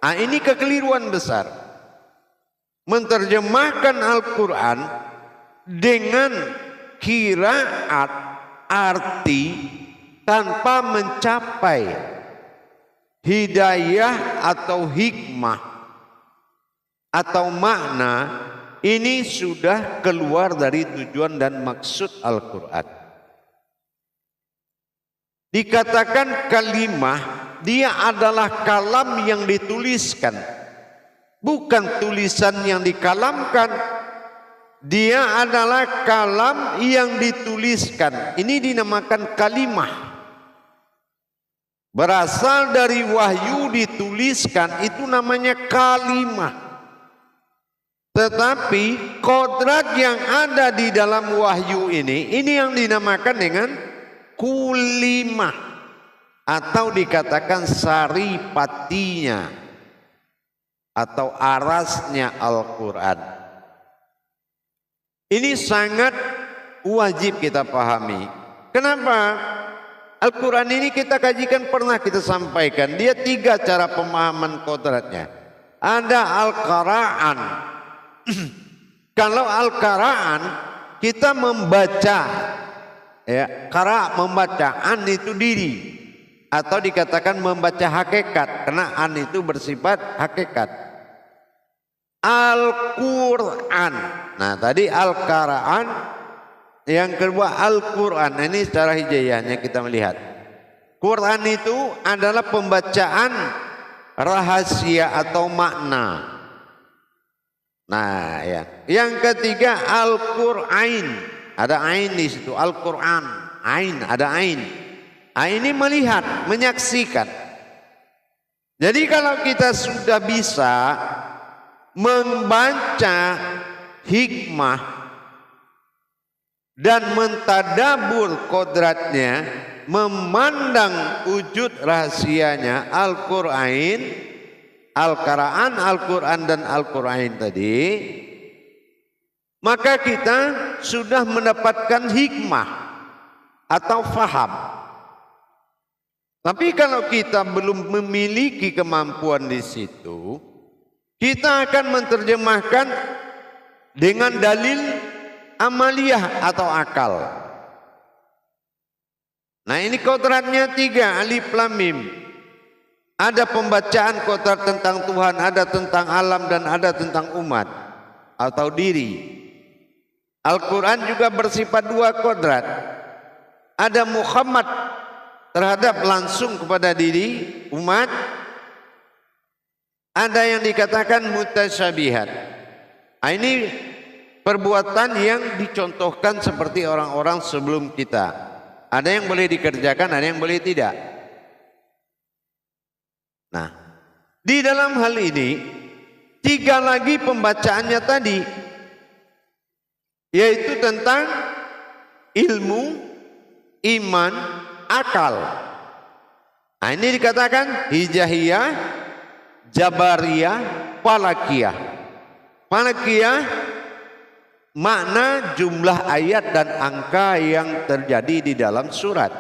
Nah, ini kekeliruan besar. Menterjemahkan Al-Quran dengan qiraat arti tanpa mencapai hidayah atau hikmah atau makna, ini sudah keluar dari tujuan dan maksud Al-Quran. Dikatakan kalimah, dia adalah kalam yang dituliskan, bukan tulisan yang dikalamkan. Dia adalah kalam yang dituliskan. Ini dinamakan kalimah. Berasal dari wahyu dituliskan, itu namanya kalimah. Tetapi kodrat yang ada di dalam wahyu ini yang dinamakan dengan kulimah, atau dikatakan saripatinya atau arasnya Al-Quran. Ini sangat wajib kita pahami. Kenapa? Al-Quran ini kita kajikan, pernah kita sampaikan. Dia 3 cara pemahaman kodratnya. Ada Al-Qara'an. Kalau Al-Qara'an, kita membaca. Ya, qara' membaca, an itu diri. Atau dikatakan membaca hakikat. Karena an itu bersifat hakikat. Al-Quran. Nah, tadi Al-Qara'an, yang kedua Al-Quran. Ini secara hijaiyahnya kita melihat. Quran itu adalah pembacaan rahasia atau makna. Nah, ya. Yang ketiga Al-Qur'ain. Ada ain di situ, Al-Quran. Ain, ada ain. Nah, ini melihat, menyaksikan. Jadi kalau kita sudah bisa membaca hikmah dan mentadabur kodratnya, memandang wujud rahasianya Al-Qur'an, Al-Qara'an, Al-Quran dan Al-Qur'ain tadi, maka kita sudah mendapatkan hikmah atau faham. Tapi kalau kita belum memiliki kemampuan di situ, kita akan menerjemahkan dengan dalil amaliyah atau akal. Nah, ini kodratnya 3, alif lam mim. Ada pembacaan kodrat tentang Tuhan, ada tentang alam, dan ada tentang umat atau diri. Al-Quran juga bersifat 2 kodrat. Ada Muhammad terhadap langsung kepada diri umat. Ada yang dikatakan mutasyabihat. Nah, ini perbuatan yang dicontohkan seperti orang-orang sebelum kita. Ada yang boleh dikerjakan, ada yang boleh tidak. Nah, di dalam hal ini 3 lagi pembacaannya tadi, yaitu tentang ilmu, iman, akal. Nah, ini dikatakan hijaiyah, jabariyah, falakiyah. Falakiyah makna jumlah ayat dan angka yang terjadi di dalam surat.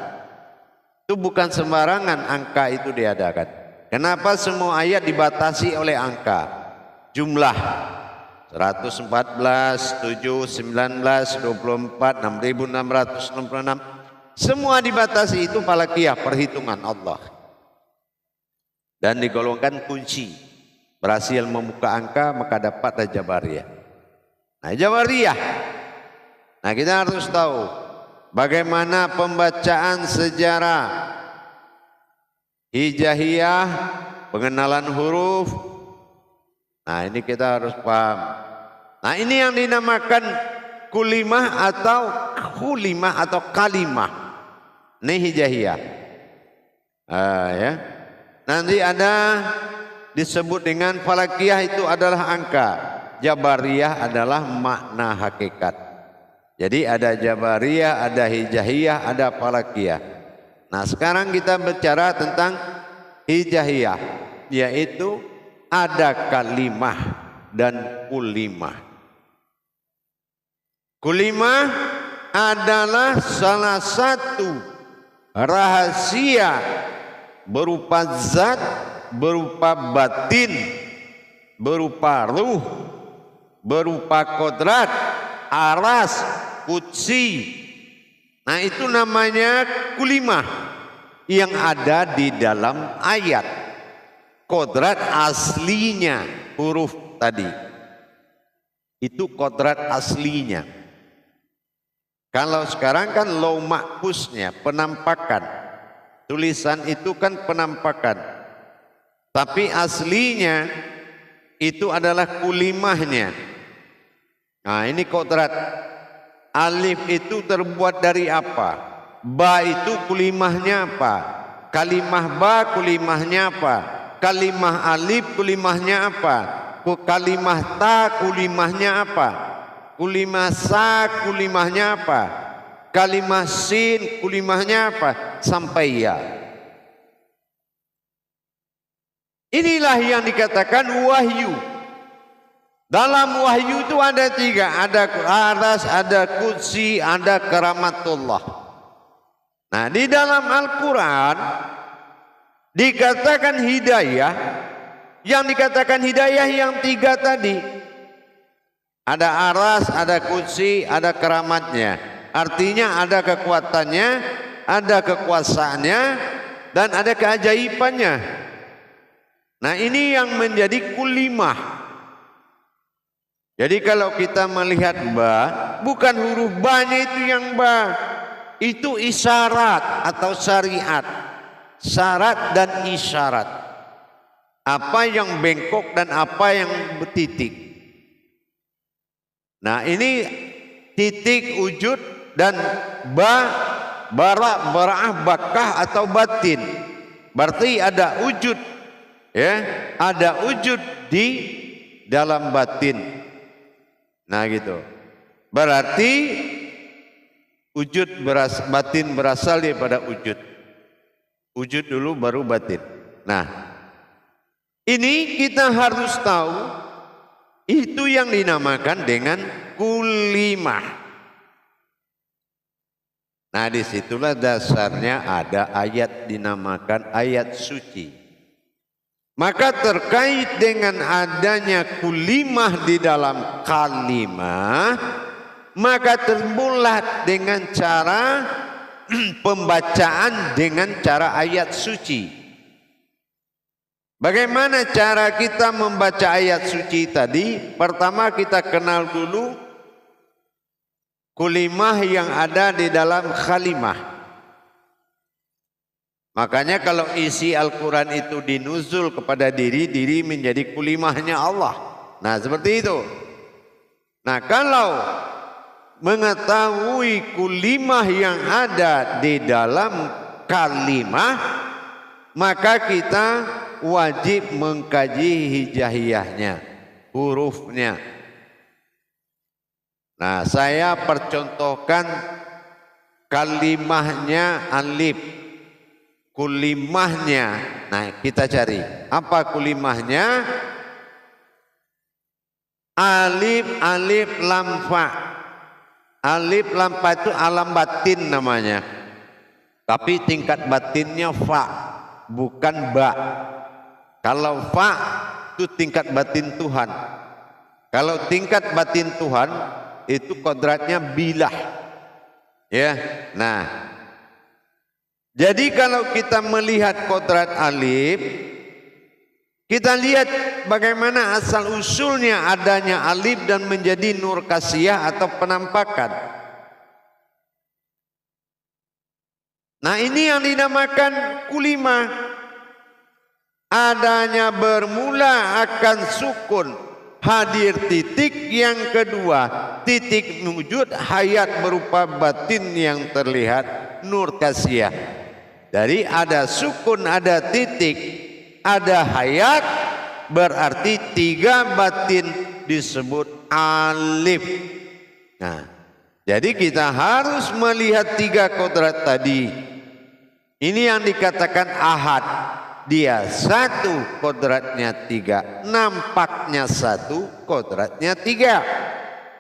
Itu bukan sembarangan angka itu diadakan. Kenapa semua ayat dibatasi oleh angka? Jumlah 114, 7, 19, 24, 6666. Semua dibatasi, itu falakiyah, perhitungan Allah. Dan digolongkan kunci. Berhasil membuka angka maka dapat jabariyah. Nah, jabariyah. Nah, kita harus tahu bagaimana pembacaan sejarah hijaiyah, pengenalan huruf. Nah, ini kita harus paham. Nah, ini yang dinamakan kulimah atau kulimah atau kalimah. Ini hijaiyah. Ya. Nanti ada disebut dengan falakiyah, itu adalah angka. Jabariyah adalah makna hakikat. Jadi ada jabariyah, ada hijaiyah, ada falakiyah. Nah, sekarang kita bicara tentang hijaiyah, yaitu ada kalimah dan kulimah. Kulimah adalah salah satu rahasia berupa zat berupa batin, berupa ruh, berupa kodrat, aras, qudsi. Nah itu namanya kulimah yang ada di dalam ayat. Kodrat aslinya huruf tadi. Itu kodrat aslinya. Kalau sekarang kan law mahfuznya, penampakan. Tulisan itu kan penampakan. Tapi aslinya itu adalah kulimahnya. Nah ini kodrat. Alif itu terbuat dari apa? Ba itu kulimahnya apa? Kalimah ba kulimahnya apa? Kalimah alif kulimahnya apa? Kalimah ta kulimahnya apa? Kulimah sa kulimahnya apa? Kalimah sin kulimahnya apa? Sampai ya. Inilah yang dikatakan wahyu. Dalam wahyu itu ada tiga, ada aras, ada qudsi, ada karamatullah. Nah di dalam Al-Quran dikatakan hidayah, yang dikatakan hidayah yang tiga tadi. Ada aras, ada qudsi, ada karamatnya. Artinya ada kekuatannya, ada kekuasaannya, dan ada keajaibannya. Nah ini yang menjadi kulimah. Jadi kalau kita melihat ba, bukan huruf ba-nya itu yang ba. Itu isyarat atau syariat. Syarat dan isyarat. Apa yang bengkok dan apa yang bertitik. Nah ini titik wujud dan ba, bara, bara'ah, bakah atau batin. Berarti ada wujud. Ya, ada wujud di dalam batin. Nah gitu. Berarti wujud batin berasal daripada wujud. Wujud dulu baru batin. Nah, ini kita harus tahu itu yang dinamakan dengan kulimah. Nah, disitulah dasarnya ada ayat dinamakan ayat suci. Maka terkait dengan adanya kulimah di dalam kalimah, maka timbullah dengan cara pembacaan dengan cara ayat suci. Bagaimana cara kita membaca ayat suci tadi? Pertama kita kenal dulu kulimah yang ada di dalam kalimah. Makanya kalau isi Al-Quran itu dinuzul kepada diri, diri menjadi kulimahnya Allah. Nah seperti itu. Nah kalau mengetahui kulimah yang ada di dalam kalimah, maka kita wajib mengkaji hijaiyahnya, hurufnya. Nah saya percontohkan kalimahnya alif. Kulimahnya, nah kita cari apa kulimahnya? Alif, alif, lam, fa. Alif, lam, fa itu alam batin namanya. Tapi tingkat batinnya fa, bukan ba. Kalau fa itu tingkat batin Tuhan. Kalau tingkat batin Tuhan itu kodratnya bilah. Ya, nah. Jadi kalau kita melihat kodrat alif, kita lihat bagaimana asal usulnya adanya alif dan menjadi nur kasiyah atau penampakan. Nah ini yang dinamakan kulimah. Adanya bermula akan sukun, hadir titik yang kedua, titik wujud hayat berupa batin yang terlihat nur kasiyah. Dari ada sukun, ada titik, ada hayat, berarti tiga batin disebut alif. Nah, jadi kita harus melihat tiga kodrat tadi. Ini yang dikatakan ahad. Dia satu, kodratnya tiga. Nampaknya satu, kodratnya tiga.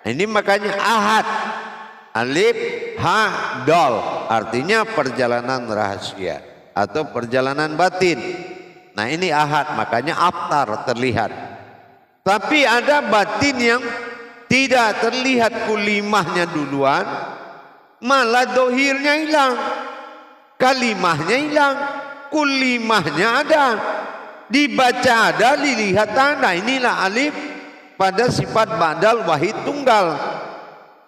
Ini makanya ahad. Alif, ha, dal, artinya perjalanan rahasia atau perjalanan batin. Nah ini ahad, makanya abtar terlihat. Tapi ada batin yang tidak terlihat kulimahnya duluan, malah dohirnya hilang, kalimahnya hilang, kulimahnya ada, dibaca ada, dilihat ada. Inilah alif pada sifat badal wahid tunggal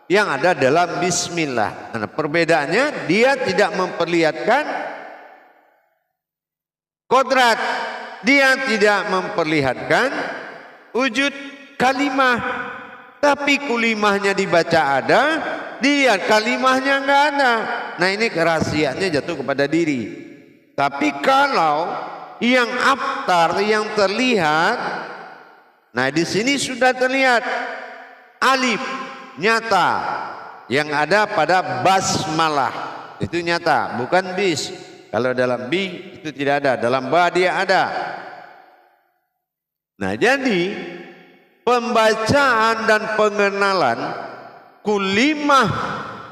yang ada dalam bismillah. Nah, perbedaannya dia tidak memperlihatkan kodrat, dia tidak memperlihatkan wujud kalimah, tapi kulimahnya dibaca ada, dia kalimahnya enggak ada. Nah ini kerahasiaannya jatuh kepada diri. Tapi kalau yang abtar, yang terlihat, nah di sini sudah terlihat alif nyata yang ada pada basmalah, itu nyata, bukan bis. Kalau dalam bi itu tidak ada, dalam ba dia ada. Nah jadi pembacaan dan pengenalan kulimah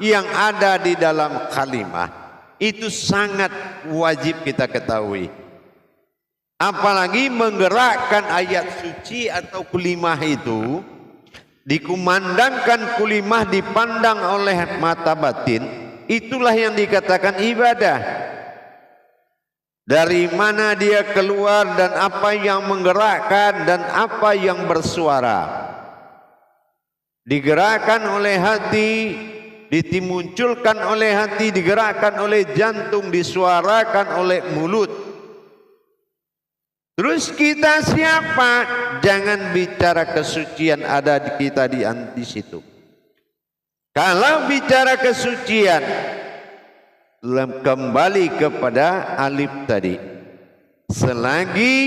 yang ada di dalam kalimah itu sangat wajib kita ketahui. Apalagi menggerakkan ayat suci atau kulimah itu, dikumandangkan kulimah dipandang oleh mata batin, itulah yang dikatakan ibadah. Dari mana dia keluar dan apa yang menggerakkan dan apa yang bersuara. Digerakkan oleh hati, dimunculkan oleh hati, digerakkan oleh jantung, disuarakan oleh mulut. Terus kita siapa? Jangan bicara kesucian ada di kita di situ. Kalau bicara kesucian, kembali kepada alif tadi. Selagi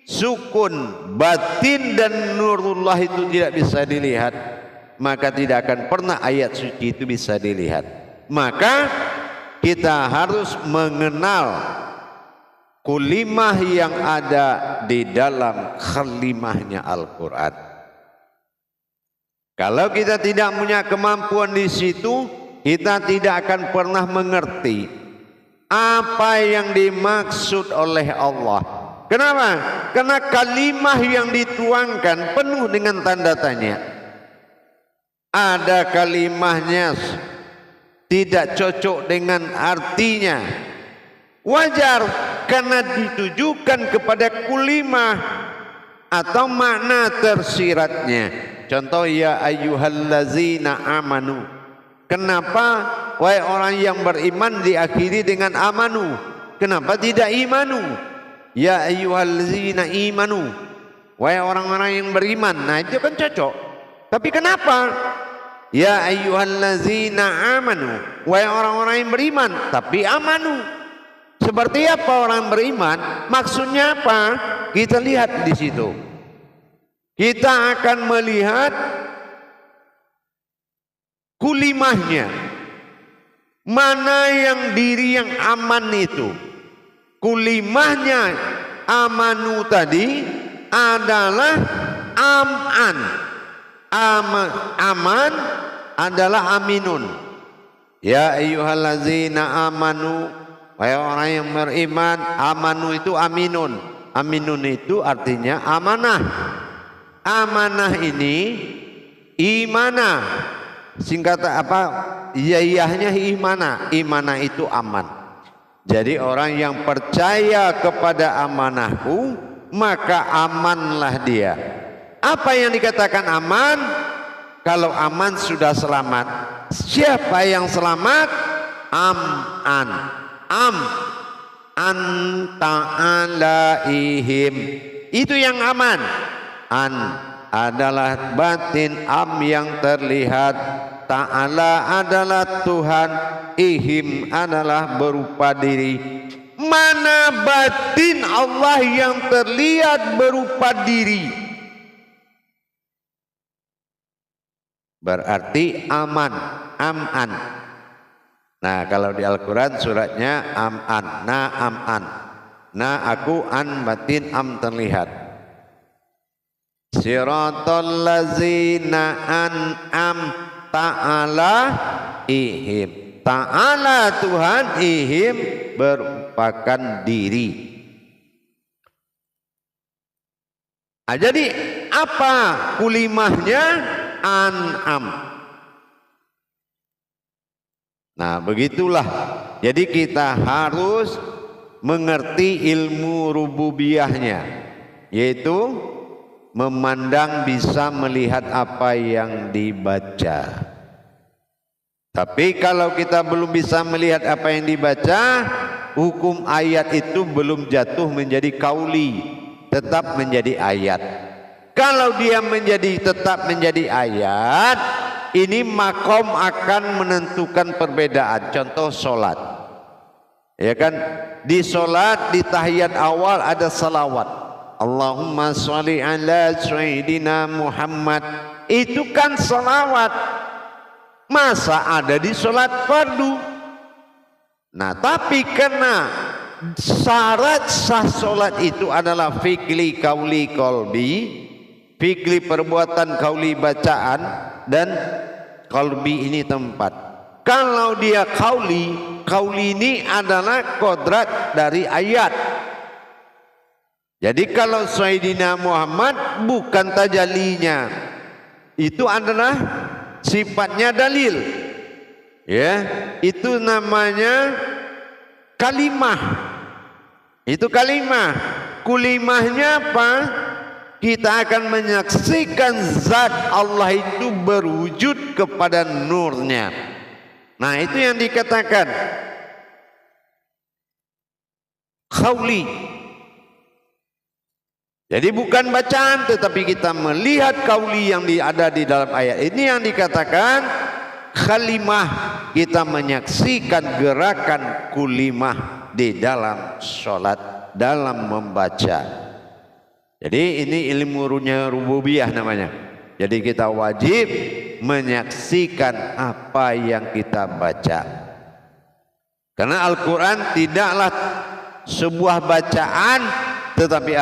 sukun, batin dan nurullah itu tidak bisa dilihat, maka tidak akan pernah ayat suci itu bisa dilihat. Maka kita harus mengenal kulimah yang ada di dalam kalimahnya Al-Quran. Kalau kita tidak punya kemampuan di situ, kita tidak akan pernah mengerti apa yang dimaksud oleh Allah. Kenapa? Karena kalimah yang dituangkan penuh dengan tanda tanya. Ada kalimahnya tidak cocok dengan artinya. Wajar karena ditujukan kepada kulimah atau makna tersiratnya. Contoh ya ayyuhallazina amanu. Kenapa wahai orang yang beriman diakhiri dengan amanu? Kenapa tidak imanu? Ya ayyuhallazina imanu. Wahai orang-orang yang beriman. Nah itu kan cocok. Tapi kenapa? Ya ayyuhallazina amanu. Wahai orang-orang yang beriman. Tapi amanu. Seperti apa orang beriman? Maksudnya apa? Kita lihat di situ. Kita akan melihat kulimahnya, mana yang diri yang aman itu. Kulimahnya amanu tadi adalah aman. Aman adalah aminun. Ya ayyuhallazina amanu, wahai orang yang beriman. Amanu itu aminun. Aminun itu artinya amanah. Amanah ini imanah. Singkat apa? Iyahnya imana. Imana itu aman. Jadi orang yang percaya kepada amanahku, maka amanlah dia. Apa yang dikatakan aman? Kalau aman sudah selamat. Siapa yang selamat? Am-an. Anta alaihim. Itu yang aman. An adalah batin, am yang terlihat, ta'ala adalah Tuhan, ihim adalah berupa diri. Mana batin Allah yang terlihat berupa diri? Berarti aman, am'an. Nah kalau di Al-Quran suratnya am'an, na am'an. Na aku an batin am terlihat. Siratal lazina an'amta alaihim. Ta'ala Tuhan, ihim berupakan diri. Nah, jadi apa kulimahnya? An'am. Nah, begitulah. Jadi kita harus mengerti ilmu rububiyahnya, yaitu memandang, bisa melihat apa yang dibaca. Tapi kalau kita belum bisa melihat apa yang dibaca, hukum ayat itu belum jatuh menjadi kauli, tetap menjadi ayat. Kalau dia tetap menjadi ayat, ini makom akan menentukan perbedaan. Contoh sholat, ya kan? Di sholat, di tahiyat awal ada salawat, Allahumma sholli ala sayyidina Muhammad. Itu kan salawat. Masa ada di sholat fardu? Nah, tapi karena syarat sah sholat itu adalah fikli, kauli, kolbi. Fikli perbuatan, kauli bacaan, dan kolbi ini tempat. Kalau dia kauli, kauli ini adalah kodrat dari ayat. Jadi kalau Sayyidina Muhammad bukan tajalinya, itu adalah sifatnya dalil. Ya, itu namanya kalimah. Itu kalimah. Kulimahnya apa? Kita akan menyaksikan zat Allah itu berwujud kepada nurnya. Nah, itu yang dikatakan kauli. Jadi bukan bacaan, tetapi kita melihat kauli yang ada di dalam ayat. Ini yang dikatakan kalimah. Kita menyaksikan gerakan kulimah di dalam sholat, dalam membaca. Jadi ini ilmu rububiyah namanya. Jadi kita wajib menyaksikan apa yang kita baca. Karena Al-Quran tidaklah sebuah bacaan, tetapi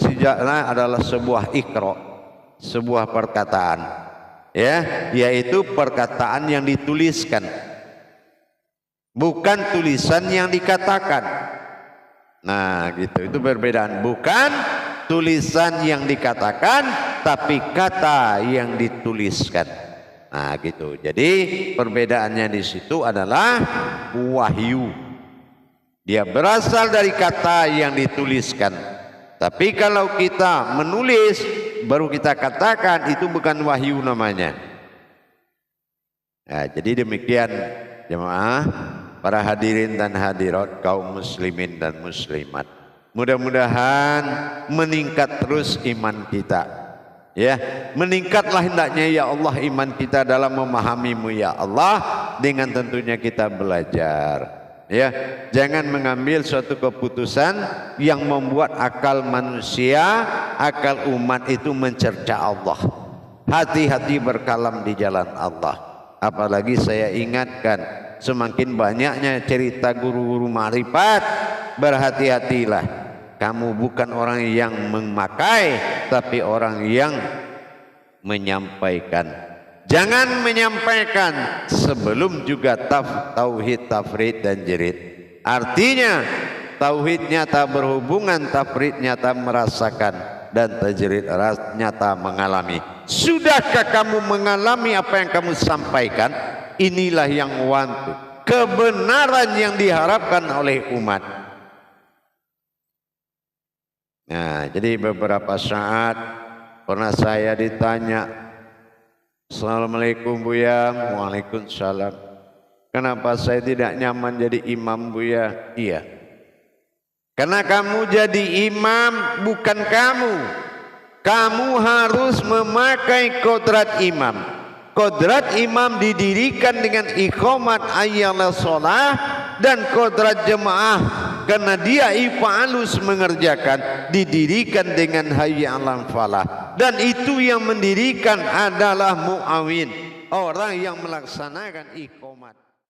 sejarahnya adalah sebuah ikra, sebuah perkataan, ya, yaitu perkataan yang dituliskan, bukan tulisan yang dikatakan. Nah, gitu, itu perbedaan. Bukan tulisan yang dikatakan, tapi kata yang dituliskan. Nah, gitu. Jadi perbedaannya di situ adalah wahyu. Dia berasal dari kata yang dituliskan. Tapi kalau kita menulis, baru kita katakan, itu bukan wahyu namanya. Nah, jadi demikian jemaah, para hadirin dan hadirat, kaum muslimin dan muslimat. Mudah-mudahan meningkat terus iman kita. Ya, meningkatlah hendaknya ya Allah iman kita dalam memahami-Mu ya Allah, dengan tentunya kita belajar. Ya, jangan mengambil suatu keputusan yang membuat akal manusia, akal umat itu mencerca Allah. Hati-hati berkalam di jalan Allah. Apalagi saya ingatkan, semakin banyaknya cerita guru-guru ma'rifat, berhati-hatilah. Kamu bukan orang yang memakai, tapi orang yang menyampaikan. Jangan menyampaikan sebelum juga tauhid, tafrid dan jerid. Artinya tauhid nyata berhubungan, tafrid nyata merasakan, dan tajrid nyata mengalami. Sudahkah kamu mengalami apa yang kamu sampaikan? Inilah yang wantu, kebenaran yang diharapkan oleh umat. Nah, jadi beberapa saat pernah saya ditanya, Assalamualaikum Buya. Waalaikumsalam. Kenapa saya tidak nyaman jadi imam Buya? Iya, karena kamu jadi imam bukan kamu. Kamu harus memakai kodrat imam. Kodrat imam didirikan dengan iqamat ayyala sholah, dan kodrat jemaah karena dia ifa'alus mengerjakan, didirikan dengan hayya 'alal falah. Dan itu yang mendirikan adalah muawin, orang yang melaksanakan iqamat.